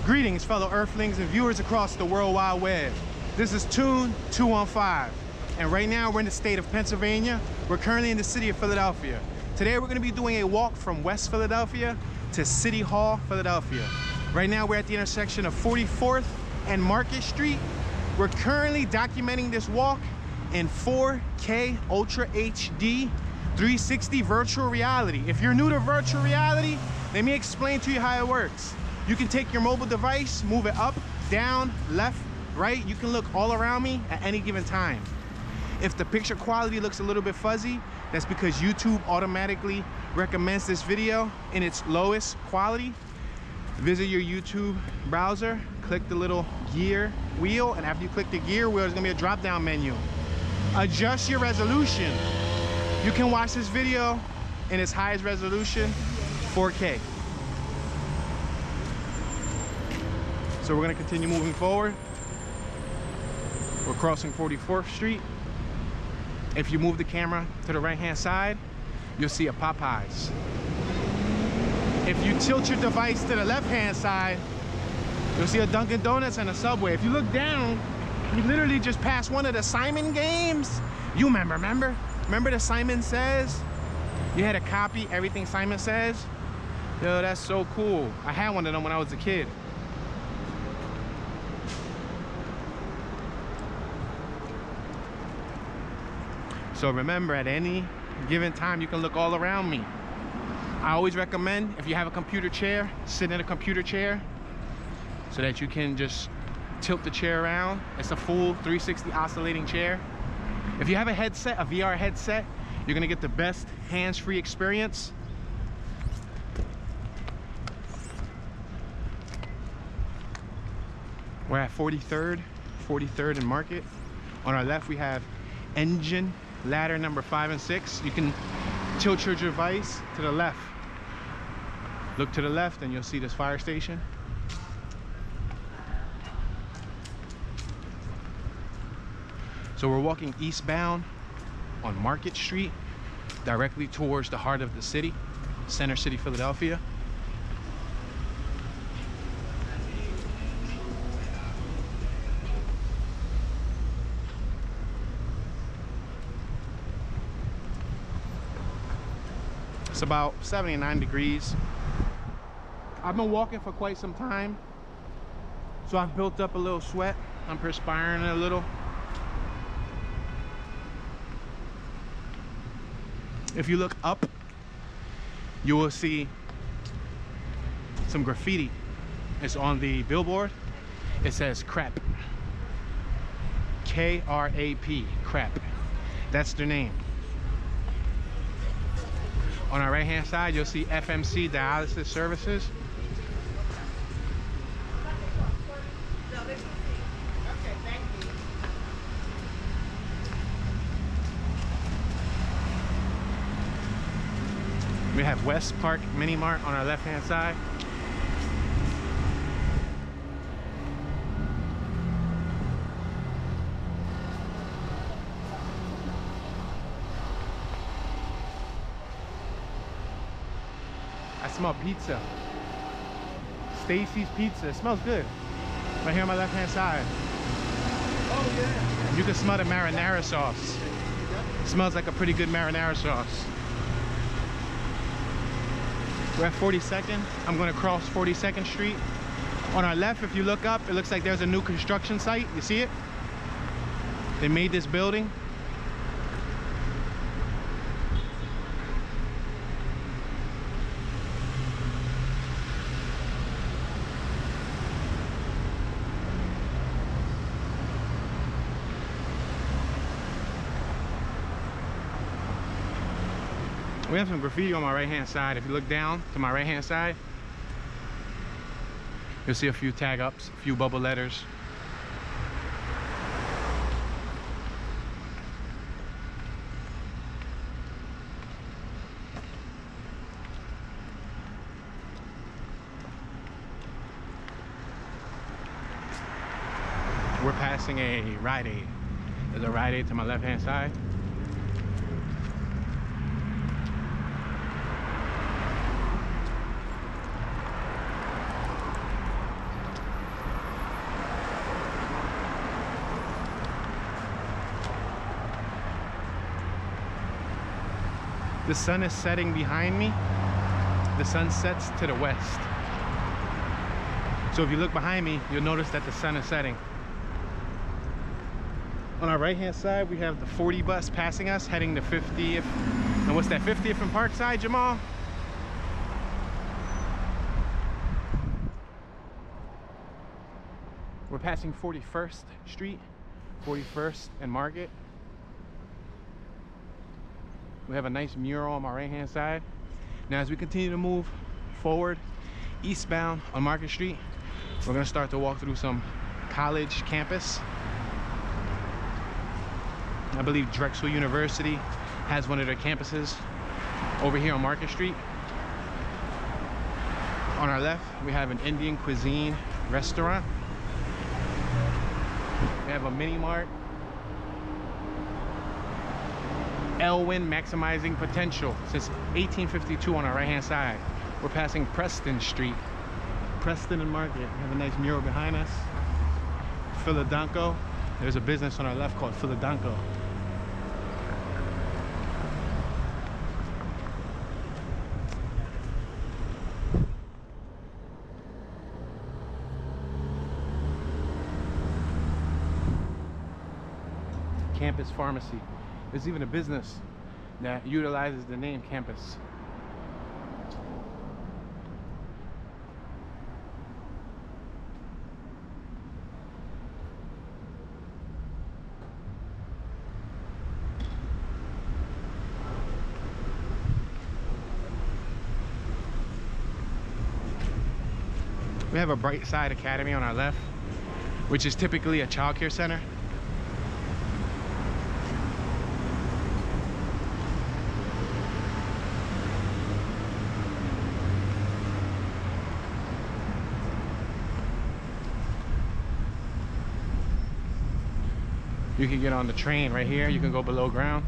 Greetings, fellow Earthlings and viewers across the World Wide Web. This is Toon 215, and right now we're in the state of Pennsylvania. We're currently in the city of Philadelphia. Today we're going to be doing a walk from West Philadelphia to City Hall, Philadelphia. Right now we're at the intersection of 44th and Market Street. We're currently documenting this walk in 4K Ultra HD 360 virtual reality. If you're new to virtual reality, let me explain to you how it works. You can take your mobile device, move it up, down, left, right. You can look all around me at any given time. If the picture quality looks a little bit fuzzy, that's because YouTube automatically recommends this video in its lowest quality. Visit your YouTube browser, click the little gear wheel, and after you click the gear wheel, there's gonna be a drop-down menu. Adjust your resolution. You can watch this video in its highest resolution, 4K. So we're gonna continue moving forward. We're crossing 44th Street. If you move the camera to the right-hand side, you'll see a Popeyes. If you tilt your device to the left-hand side, you'll see a Dunkin' Donuts and a Subway. If you look down, you literally just passed one of the Simon games. You remember the Simon Says? You had to copy everything Simon Says? Yo, that's so cool. I had one of them when I was a kid. So remember, at any given time, you can look all around me. I always recommend, if you have a computer chair, sit in a computer chair so that you can just tilt the chair around. It's a full 360 oscillating chair. If you have a headset, a VR headset, you're gonna get the best hands-free experience. We're at 43rd and Market. On our left, we have engine ladder number 5 and 6. You can tilt your device to the left. Look to the left and you'll see this fire station. So we're walking eastbound on Market Street, directly towards the heart of the city, Center City, Philadelphia. It's about 79 degrees. I've been walking for quite some time, so I've built up a little sweat. I'm perspiring a little. If you look up, you will see some graffiti. It's on the billboard. It says crap. K-R-A-P, crap. That's their name. On our right-hand side, you'll see FMC dialysis services. We have West Park Mini Mart on our left-hand side. I smell pizza. Stacy's Pizza. It smells good. Right here on my left-hand side. Oh yeah. You can smell the marinara sauce. It smells like a pretty good marinara sauce. We're at 42nd. I'm going to cross 42nd Street. On our left, if you look up, it looks like there's a new construction site. You see it? They made this building. We have some graffiti on my right-hand side. If you look down to my right-hand side, you'll see a few tag ups, a few bubble letters. We're passing a Rite Aid. There's a Rite Aid to my left-hand side. The sun is setting behind me. The sun sets to the west. So if you look behind me, you'll notice that the sun is setting. On our right hand side, we have the 40 bus passing us, heading to 50th. And what's that, 50th and Parkside, Jamal? We're passing 41st Street, 41st and Market. We have a nice mural on my right hand side. Now as we continue to move forward, eastbound on Market Street, we're gonna start to walk through some college campus. I believe Drexel University has one of their campuses over here on Market Street. On our left, we have an Indian cuisine restaurant. We have a mini mart. Elwyn maximizing potential since 1852 on our right hand side. We're passing Preston Street. Preston and Market. We have a nice mural behind us. Philadelphia. There's a business on our left called Philadelphia. Campus Pharmacy. There's even a business that utilizes the name campus. We have a Brightside Academy on our left, which is typically a child care center. You can get on the train right here. You can go below ground.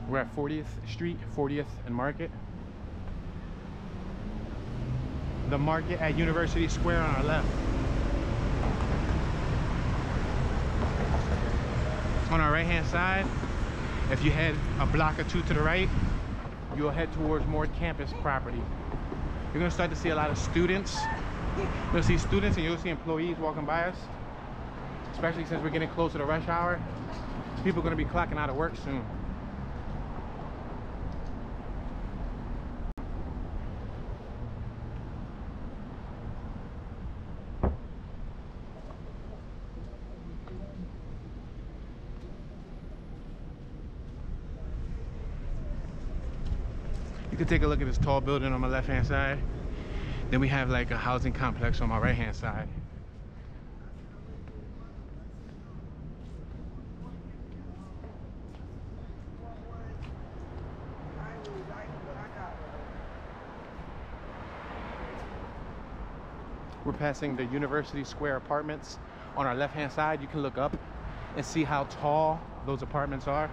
We're at 40th Street, 40th and Market. The Market at University Square on our left. On our right hand side, if you head a block or two to the right, you'll head towards more campus property. You're gonna start to see a lot of students. You'll see students and you'll see employees walking by us, especially since we're getting closer to rush hour. People are going to be clocking out of work soon. You can take a look at this tall building on my left hand side. Then we have like a housing complex on my right hand side. We're passing the University Square apartments on our left hand side. You can look up and see how tall those apartments are.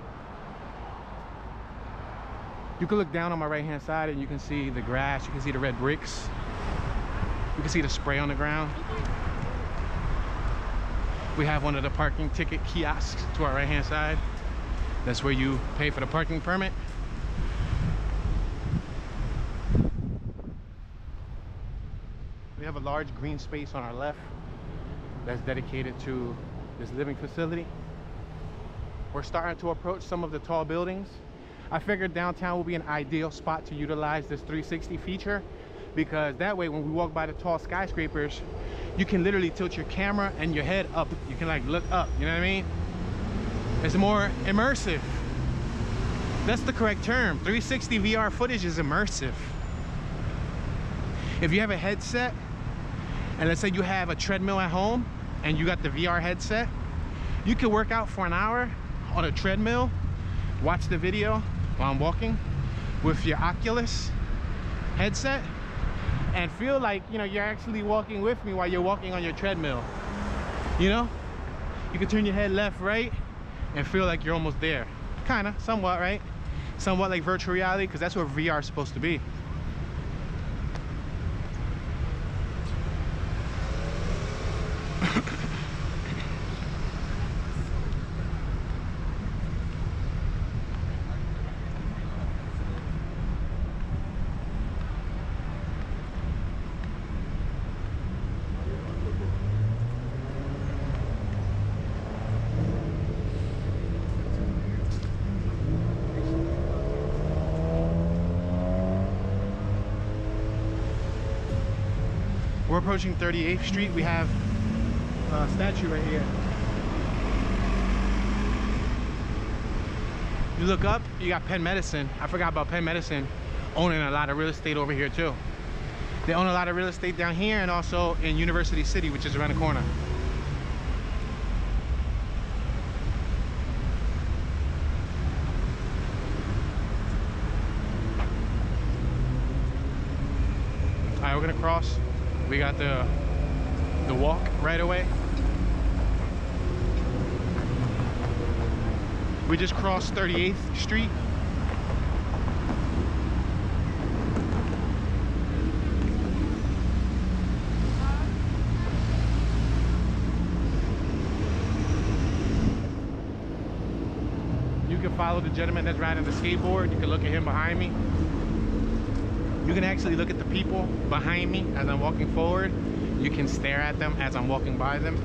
You can look down on my right hand side and you can see the grass, you can see the red bricks. You can see the spray on the ground. We have one of the parking ticket kiosks to our right hand side. That's where you pay for the parking permit. We have a large green space on our left that's dedicated to this living facility. We're starting to approach some of the tall buildings. I figured downtown will be an ideal spot to utilize this 360 feature, because that way when we walk by the tall skyscrapers, you can literally tilt your camera and your head up. You can like look up, you know what I mean? It's more immersive. That's the correct term. 360 VR footage is immersive. If you have a headset, and let's say you have a treadmill at home and you got the VR headset, you can work out for an hour on a treadmill, watch the video while I'm walking with your Oculus headset, and feel like, you know, you're actually walking with me while you're walking on your treadmill. You know, you can turn your head left, right, and feel like you're almost there. Kind of, somewhat, right? Somewhat like virtual reality, because that's what VR is supposed to be. We're approaching 38th Street. We have a statue right here. You look up, you got Penn Medicine. I forgot about Penn Medicine owning a lot of real estate over here too. They own a lot of real estate down here and also in University City, which is around the corner. All right, we're gonna cross. We got the walk right away. We just crossed 38th Street. You can follow the gentleman that's riding the skateboard. You can look at him behind me. You can actually look at the people behind me as I'm walking forward. You can stare at them as I'm walking by them.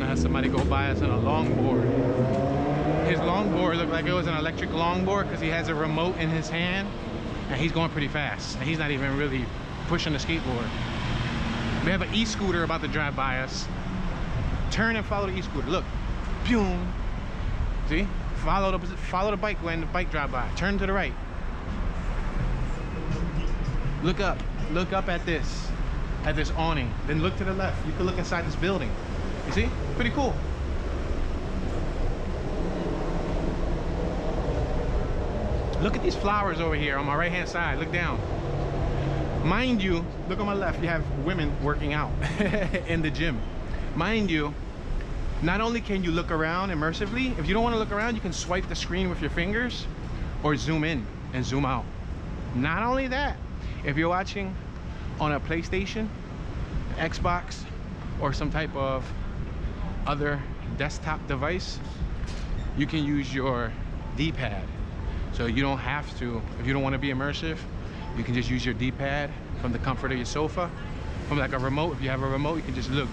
I had somebody go by us on a longboard. His longboard looked like it was an electric longboard because he has a remote in his hand and he's going pretty fast. And he's not even really pushing the skateboard. We have an e-scooter about to drive by us. Turn and follow the e-scooter. Look, boom. See? Follow the bike when the bike drive by. Turn to the right. Look up at this awning. Then look to the left. You can look inside this building. You see? Pretty cool. Look at these flowers over here on my right hand side. Look down. Mind you, look on my left, you have women working out in the gym. Mind you, not only can you look around immersively, if you don't want to look around, you can swipe the screen with your fingers or zoom in and zoom out. Not only that, if you're watching on a PlayStation, Xbox, or some type of other desktop device, you can use your D-pad. So you don't have to, if you don't want to be immersive, you can just use your D-pad from the comfort of your sofa. From like a remote, if you have a remote, you can just look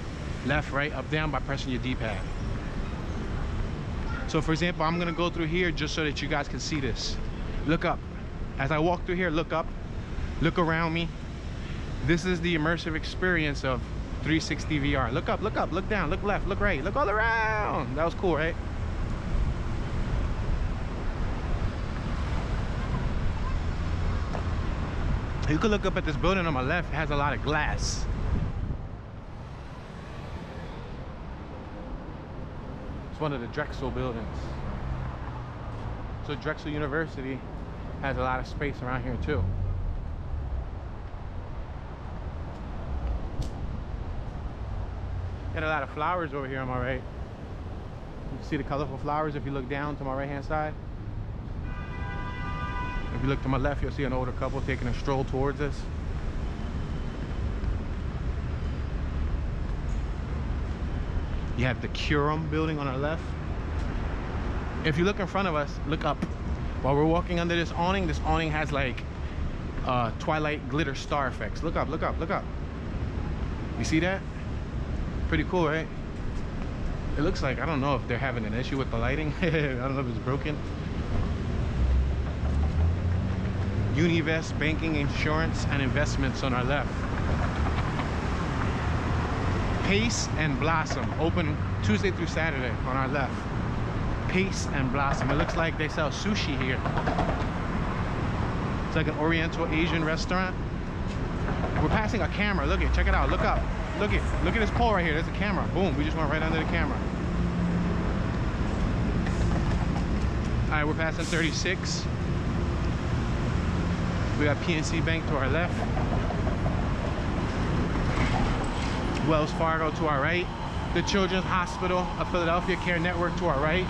left, right, up, down by pressing your D-pad. So for example, I'm gonna go through here just so that you guys can see this. Look up. As I walk through here, look up, look around me. This is the immersive experience of 360 VR. Look up, look down, look left, look right, look all around. That was cool, right? You can look up at this building on my left. It has a lot of glass. It's one of the Drexel buildings. So Drexel University has a lot of space around here too. Got a lot of flowers over here on my right. You can see the colorful flowers if you look down to my right hand side. If you look to my left, you'll see an older couple taking a stroll towards us. You have the Curum building on our left. If you look in front of us, look up. While we're walking under this awning has like twilight glitter star effects. Look up, look up, look up. You see that? Pretty cool, right? It looks like, I don't know if they're having an issue with the lighting. I don't know if it's broken. Univest Banking, Insurance, and Investments on our left. Pace and Blossom, open Tuesday through Saturday on our left. Pace and Blossom. It looks like they sell sushi here. It's like an Oriental Asian restaurant. We're passing a camera. Look it, check it out. Look up. Look at this pole right here. There's a camera. Boom, we just went right under the camera. All right, we're passing 36. We got PNC Bank to our left. Wells Fargo to our right. The Children's Hospital of Philadelphia Care Network to our right.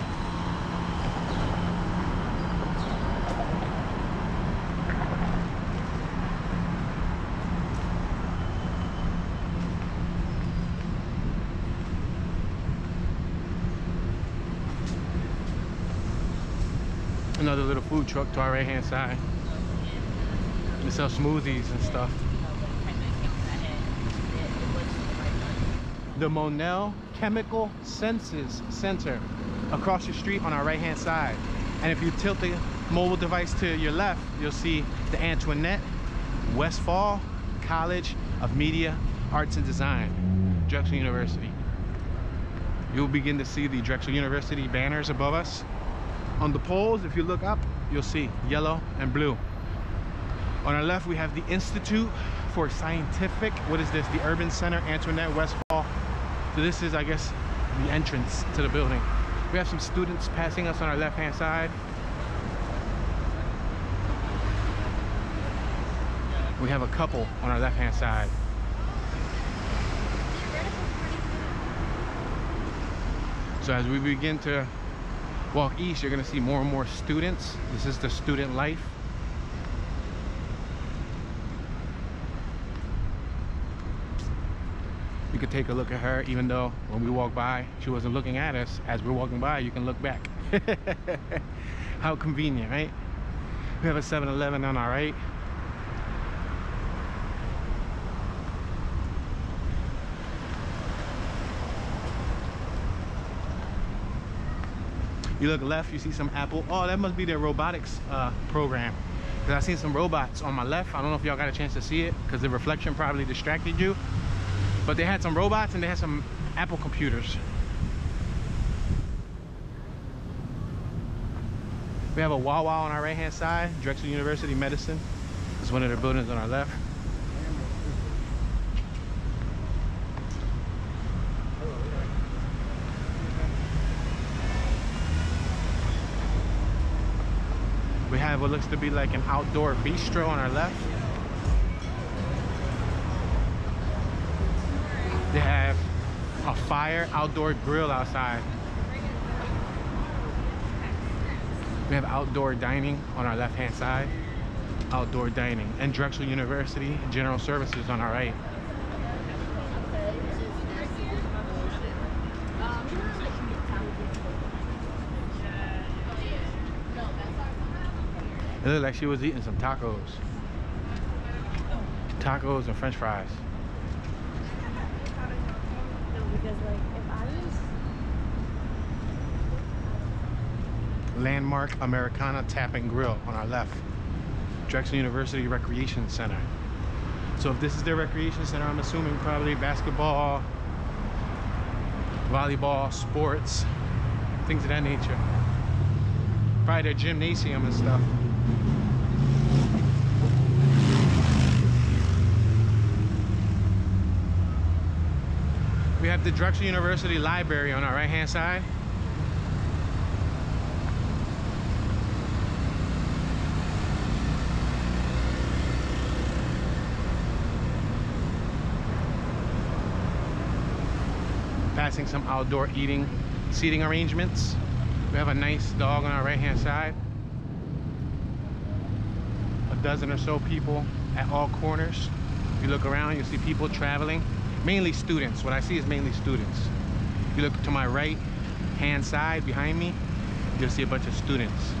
Another little food truck to our right hand side. They sell smoothies and stuff. the Monell Chemical Senses Center across the street on our right hand side. And if you tilt the mobile device to your left, you'll see the Antoinette Westfall College of Media, Arts and Design, Drexel University. You'll begin to see the Drexel University banners above us. On the poles, if you look up, you'll see yellow and blue. On our left, we have the Institute for Scientific, what is this? The Urban Center, Antoinette Westfall. So this is, I guess, the entrance to the building. We have some students passing us on our left-hand side. We have a couple on our left-hand side. So as we begin to walk east, you're gonna see more and more students. This is the student life. You could take a look at her, even though when we walk by, she wasn't looking at us. As we're walking by, you can look back. How convenient, right? We have a 7-Eleven on our right. You look left, you see some Apple. Oh, that must be their robotics program. Because I seen some robots on my left. I don't know if y'all got a chance to see it because the reflection probably distracted you. But they had some robots and they had some Apple computers. We have a Wawa on our right-hand side, Drexel University Medicine. It's one of their buildings on our left. We have what looks to be like an outdoor bistro on our left. They have a fire outdoor grill outside. We have outdoor dining on our left-hand side. Outdoor dining. And Drexel University General Services on our right. It looked like she was eating some tacos. Tacos and French fries. Because like if I was Landmark Americana Tap and Grill on our left. Drexel University Recreation Center. So if this is their recreation center, I'm assuming probably basketball, volleyball, sports, things of that nature. Probably their gymnasium and stuff. We have the Drexel University Library on our right-hand side. Passing some outdoor seating arrangements. We have a nice dog on our right-hand side. A dozen or so people at all corners. If you look around, you'll see people traveling. Mainly students. What I see is mainly students. If you look to my right hand side behind me, you'll see a bunch of students.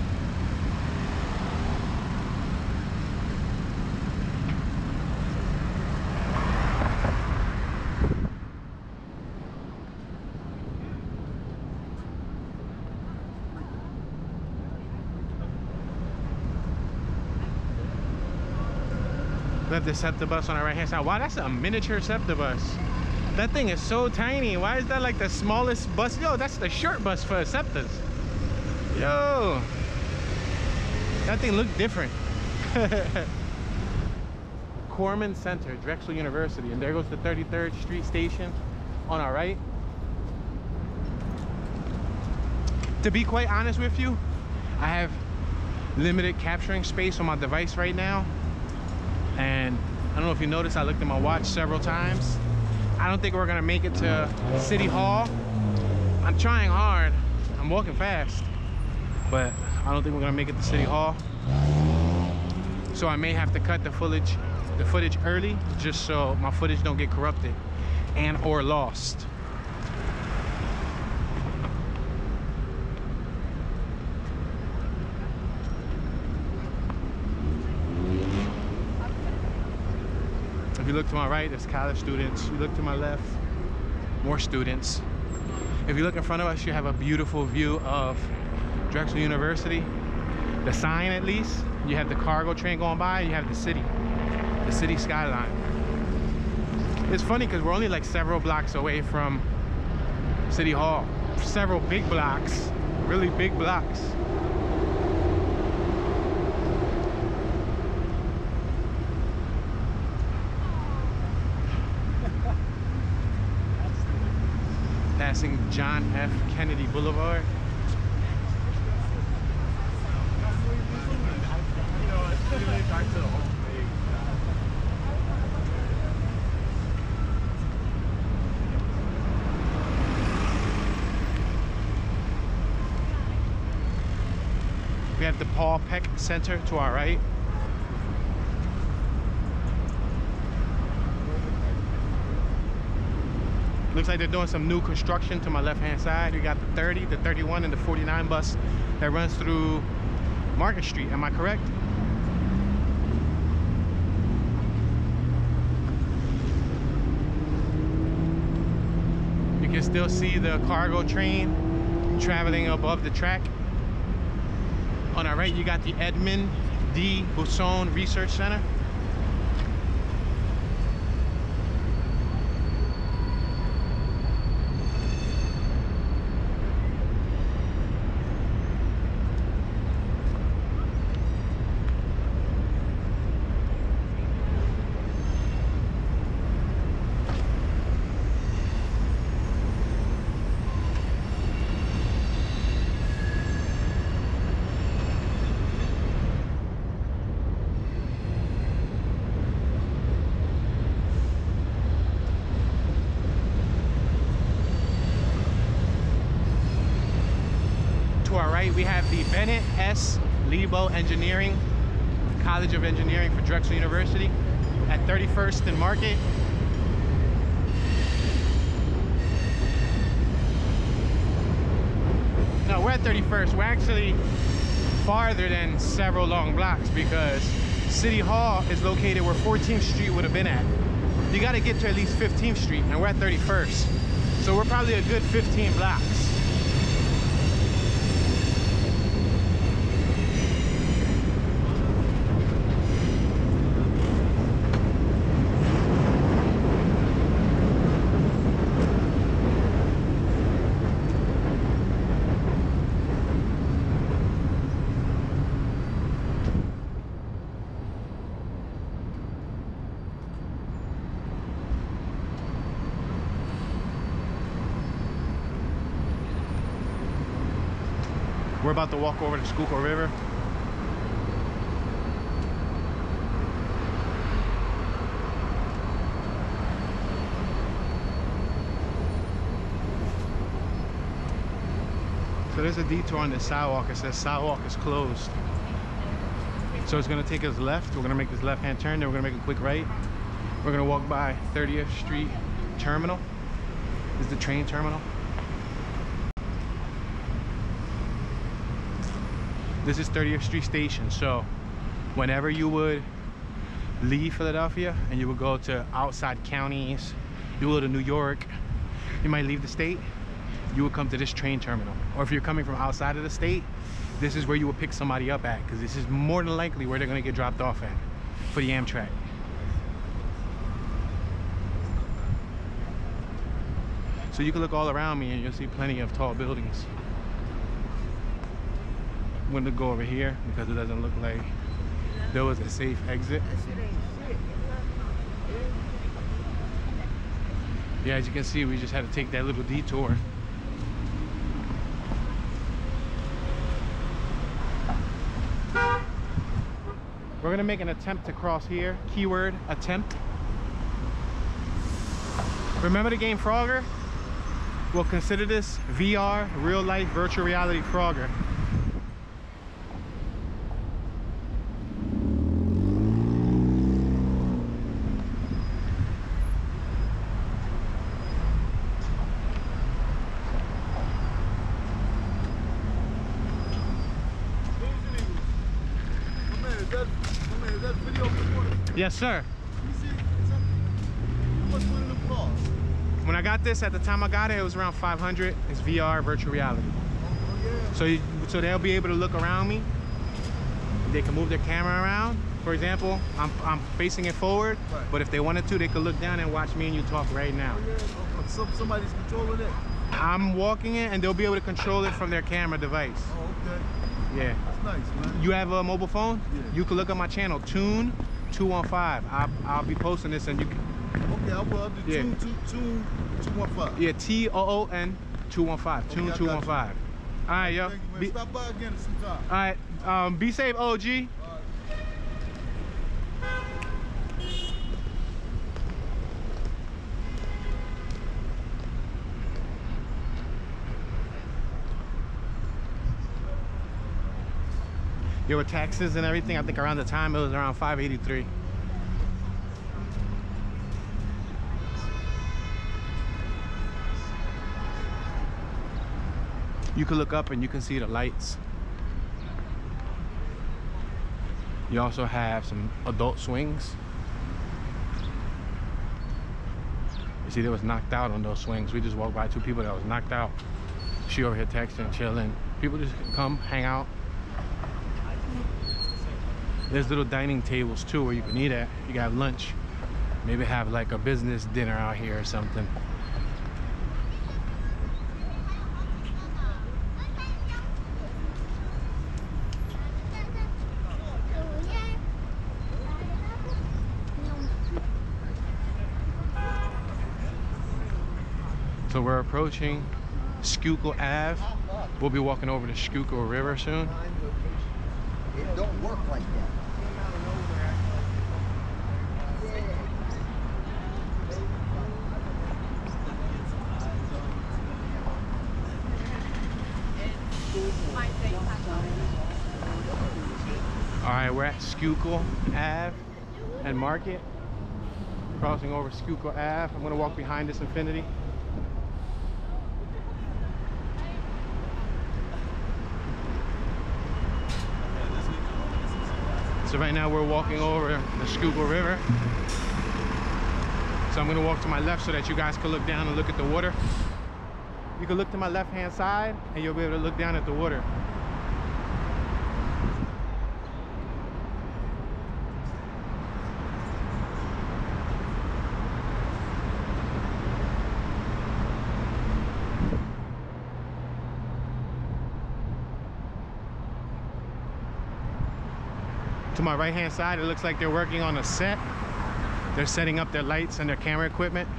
We have the SEPTA bus on our right hand side. Wow, that's a miniature SEPTA bus. That thing is so tiny. Why is that like the smallest bus? Yo, that's the short bus for SEPTAs. Yo, that thing looked different. Corman Center, Drexel University. And there goes the 33rd Street station on our right. To be quite honest with you, I have limited capturing space on my device right now. And I don't know if you noticed, I looked at my watch several times. I don't think we're gonna make it to City Hall. I'm trying hard. I'm walking fast, but I don't think we're gonna make it to City Hall. So I may have to cut the footage early, just so my footage don't get corrupted and or lost. If you look to my right, there's college students. You look to my left, more students. If you look in front of us, you have a beautiful view of Drexel University. The sign, at least. You have the cargo train going by, you have the city skyline. It's funny because we're only like several blocks away from City Hall. Several big blocks, really big blocks. Passing John F. Kennedy Boulevard. We have the Paul Peck Center to our right. Looks like they're doing some new construction to my left-hand side. We got the 30, the 31, and the 49 bus that runs through Market Street. Am I correct? You can still see the cargo train traveling above the track. On our right, you got the Edmund D. Busson Research Center. We have the Bennett S. Lebo Engineering, College of Engineering for Drexel University at 31st and Market. No, we're at 31st. We're actually farther than several long blocks because City Hall is located where 14th Street would have been at. You got to get to at least 15th Street, and we're at 31st. So we're probably a good 15 blocks. We're about to walk over the Schuylkill River. So there's a detour on the sidewalk. It says sidewalk is closed. So it's gonna take us left. We're gonna make this left-hand turn, then we're gonna make a quick right. We're gonna walk by 30th Street Terminal. This is the train terminal. This is 30th Street Station, so whenever you would leave Philadelphia and you would go to outside counties, you would go to New York, you might leave the state, you would come to this train terminal. Or if you're coming from outside of the state, this is where you would pick somebody up at, because this is more than likely where they're gonna get dropped off at for the Amtrak. So you can look all around me and you'll see plenty of tall buildings. I'm gonna go over here because it doesn't look like there was a safe exit. Yeah, as you can see, we just had to take that little detour. We're gonna make an attempt to cross here. Keyword, attempt. Remember the game Frogger? We'll consider this VR, real life virtual reality Frogger. Yes, sir. How much money to cost? When I got this, at the time I got it, it was around 500. It's VR, virtual reality. Oh, yeah. So they'll be able to look around me. They can move their camera around. For example, I'm facing it forward, Right. but if they wanted to, they could look down and watch me and you talk right now. Oh, yeah. Oh, somebody's controlling it. I'm walking it and they'll be able to control it from their camera device. Oh, okay. Yeah. That's nice, man. You have a mobile phone? Yeah. You can look at my channel, Toon 215. I'll be posting this and you can. Okay, I will. I'll do Yeah. Toon 215. Yeah, TOON 215. Toon I got 215. All right, yo. Thank you, man. Be, Stop by again at some time. all right. Be safe, OG. Yo, with taxes and everything, I think around the time it was around 583. You can look up and you can see the lights. You also have some adult swings. You see, they was knocked out on those swings. We just walked by two people that was knocked out. She over here texting, chilling. People just come, hang out. There's little dining tables too where you can eat at. You can have lunch. Maybe have like a business dinner out here or something. So we're approaching Schuylkill Ave. We'll be walking over the Schuylkill River soon. It don't work like that. All right, we're at Schuylkill Ave and Market. Crossing over Schuylkill Ave. I'm gonna walk behind this Infinity. So right now we're walking over the Schuylkill River. So I'm gonna walk to my left so that you guys can look down and look at the water. You can look to my left-hand side and you'll be able to look down at the water. To my right-hand side, it looks like they're working on a set. They're setting up their lights and their camera equipment.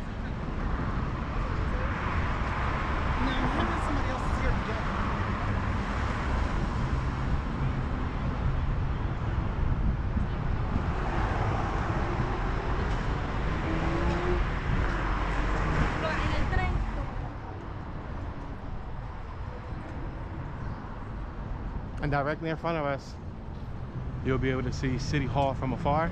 And directly in front of us, you'll be able to see City Hall from afar.